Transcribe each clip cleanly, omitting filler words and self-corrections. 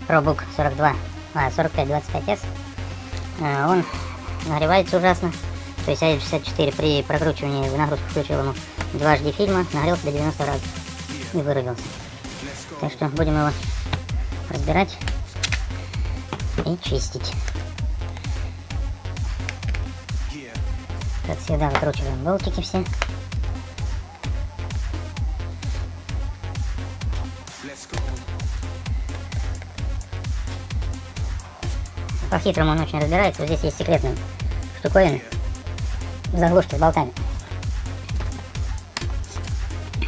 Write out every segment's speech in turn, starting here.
ProBook 4525S. Он нагревается ужасно. То есть AX64 при прокручивании в нагрузку включил ему 2 HD фильма, нагрелся до 90 градусов и вырубился. Так что будем его разбирать и чистить. Как всегда, выкручиваем болтики все. По-хитрому он очень разбирается. Вот здесь есть секретные штуковины в заглушке с болтами.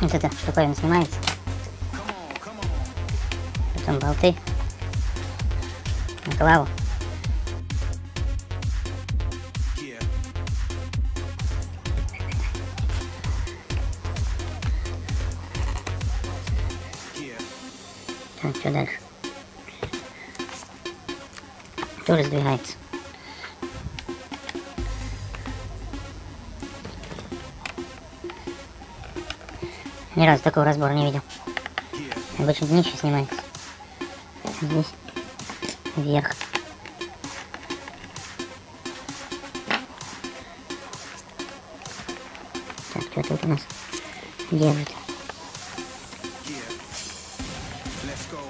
Вот эта штуковина снимается. Потом болты на клаву. Так, что дальше? Тоже сдвигается. Ни разу такого разбора не видел. Обычно днище снимается. Здесь вверх. Так, что тут у нас держит?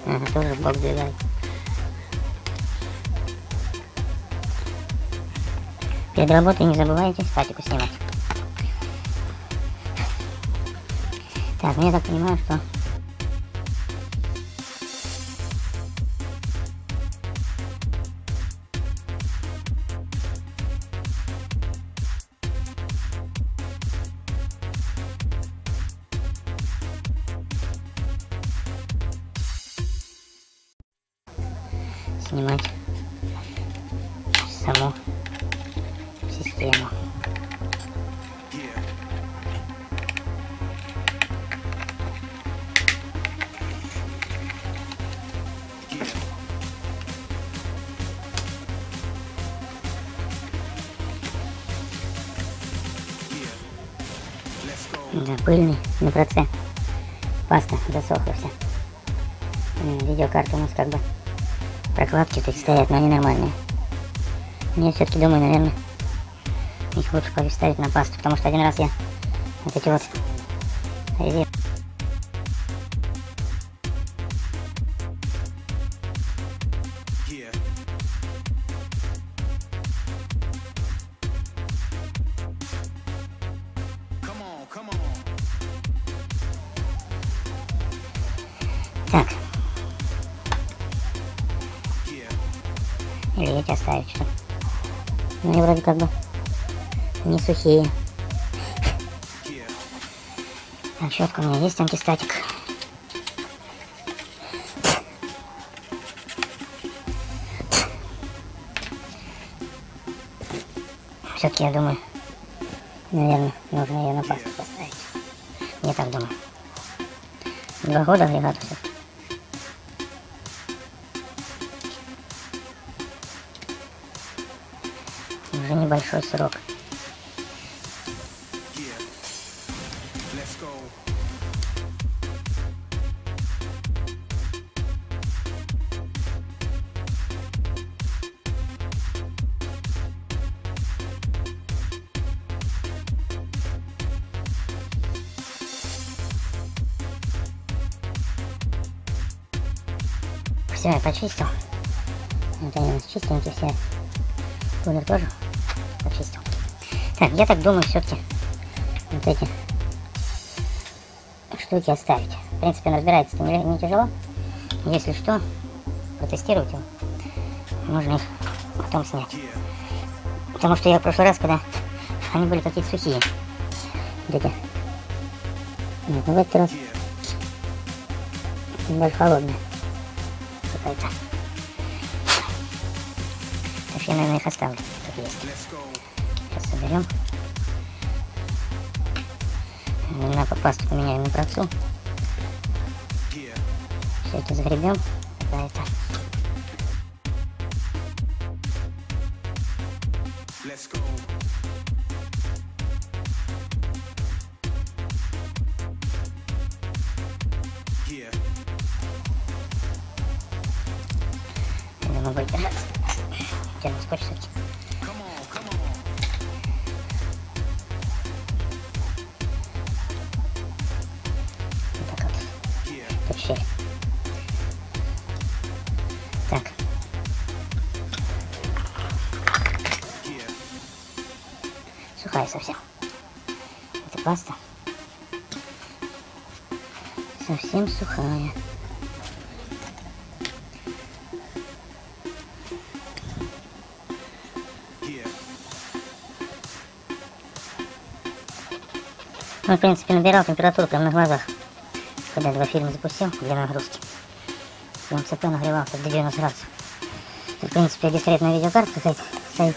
Ага, тоже в бок двигает. Перед работой не забывайте статику снимать. Так, ну я так понимаю, что снимать саму систему. Да, пыльный на проце. Паста засохла вся. Видеокарты у нас как бы прокладки тут стоят, но они нормальные. Я все-таки думаю, наверное, их лучше переставить на пасту, потому что один раз я вот эти вот резервы. Так. Или эти оставить, что? Ну и вроде как бы не сухие. Так, щетка у меня есть, антистатик. Все-таки я думаю, наверное, нужно ее на пасту поставить. Я так думаю. 2 года агрегату все-таки. Уже небольшой срок. Все, я почистил. Вот они у нас чистенькие все. Кулер тоже почистил. Так, я так думаю, все-таки вот эти штуки оставить. В принципе, он разбирается не тяжело. Если что, протестировать его. Можно их потом снять. Потому что я в прошлый раз, когда они были какие-то сухие. Вот эти. Нет, ну в этот раз больше холодные. Какая-то. Так я, наверное, их оставлю. Тут есть. Сейчас соберем. На пасту поменяем на процу. Все это загребем. Какая-то. он будет держаться. Термос скотч все-таки. Вот так вот. Тут щель. Так. Сухая совсем. Это паста. Совсем сухая. Ну, в принципе, набирал температуру прямо на глазах, когда два фильма запустил для нагрузки. Прям ЦП нагревался до 90 градусов. Тут, в принципе, дискретная видеокарта какая-то стоит.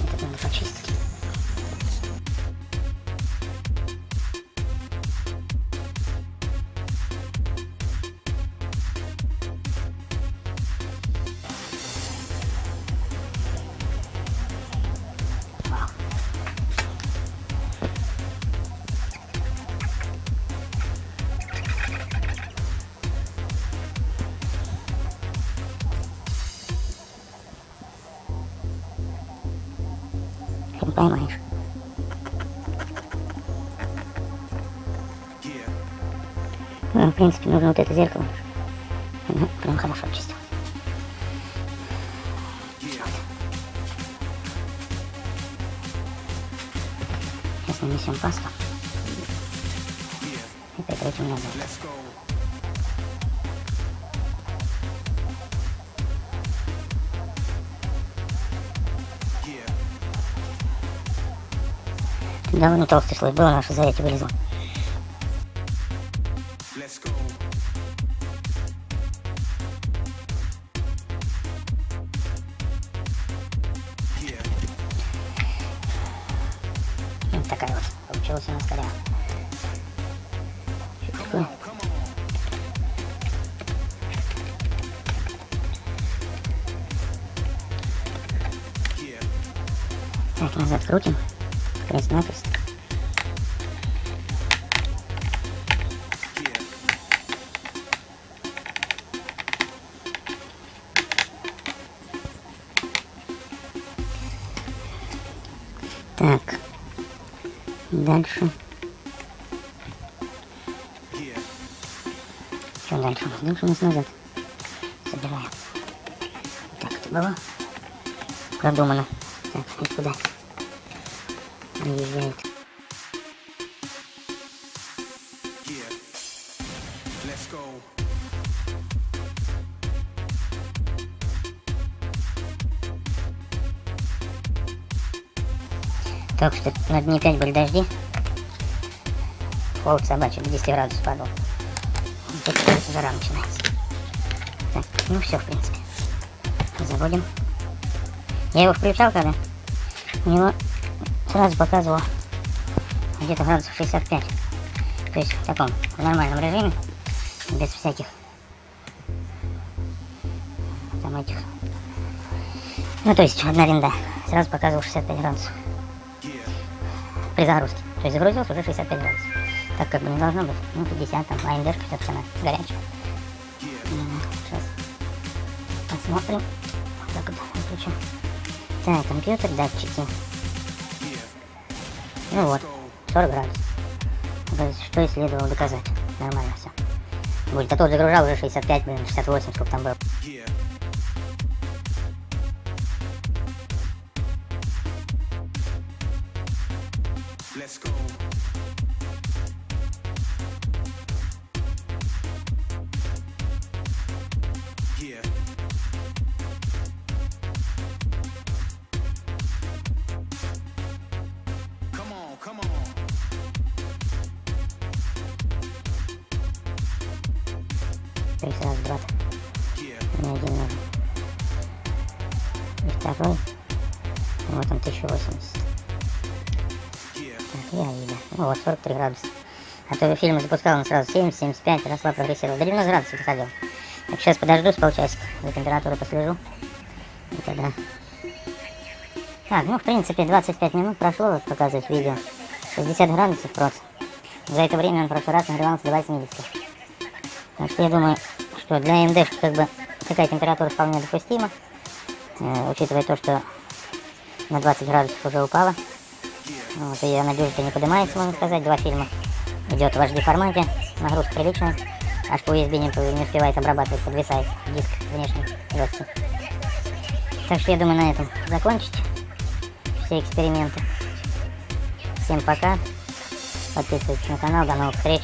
Это надо почистить. Не поймаешь. Ну, в принципе, нужно вот это зеркало. Оно прям хорошо чистилось. Сейчас нанесем пасту. И прикрутим назад. Довольно толстый слой был, наши за эти вылезло. Вот такая вот получилась у нас коря. Так, назад крутим. Крест-накрест. Так, дальше. Что дальше? Дальше у нас назад. Собираем. Так, это было продумано. Так, и куда? Наезжает. Только что на дне 5 были дожди. Холод собачий до 10 градусов падал. Тут жара начинается. Так, ну все, в принципе. Заводим. Я его включал, когда у него сразу показывал где-то градусов 65. То есть в таком в нормальном режиме, без всяких там этих. Ну то есть одна винда сразу показывал 65 градусов при загрузке. То есть загрузился уже 65 градусов. Так как бы не должно быть. Ну 50 там, а АМДшка все-таки она горячая. Сейчас посмотрим. Вот так вот выключим. Так, компьютер, датчики. Ну вот, 40 градусов. Что и следовало доказать. Нормально все. Будет, а тот загружал уже 65, блин, 68, сколько там было. То есть раз, два. Не один нужен. И второй. Вот он 1080. Так, я видно. Ну вот 43 градуса. А то фильм запускал он сразу 70, 75, росла, прогрессировала. До 90 градусов доходил. Так, сейчас подожду с полчасика. За температурой послежу. И тогда... Так, ну в принципе 25 минут прошло, вот показывает видео. 60 градусов просто. За это время он в прошлый раз нагревался до 80. Так что я думаю, что для AMD как бы такая температура вполне допустима, учитывая то, что на 20 градусов уже упала. Вот, и я надеюсь, что не поднимается, можно сказать. 2 фильма идет в HD формате, нагрузка приличная, аж по USB не успевает обрабатывать, подвисает диск внешний жесткий. Так что я думаю на этом закончить все эксперименты. Всем пока, подписывайтесь на канал, до новых встреч.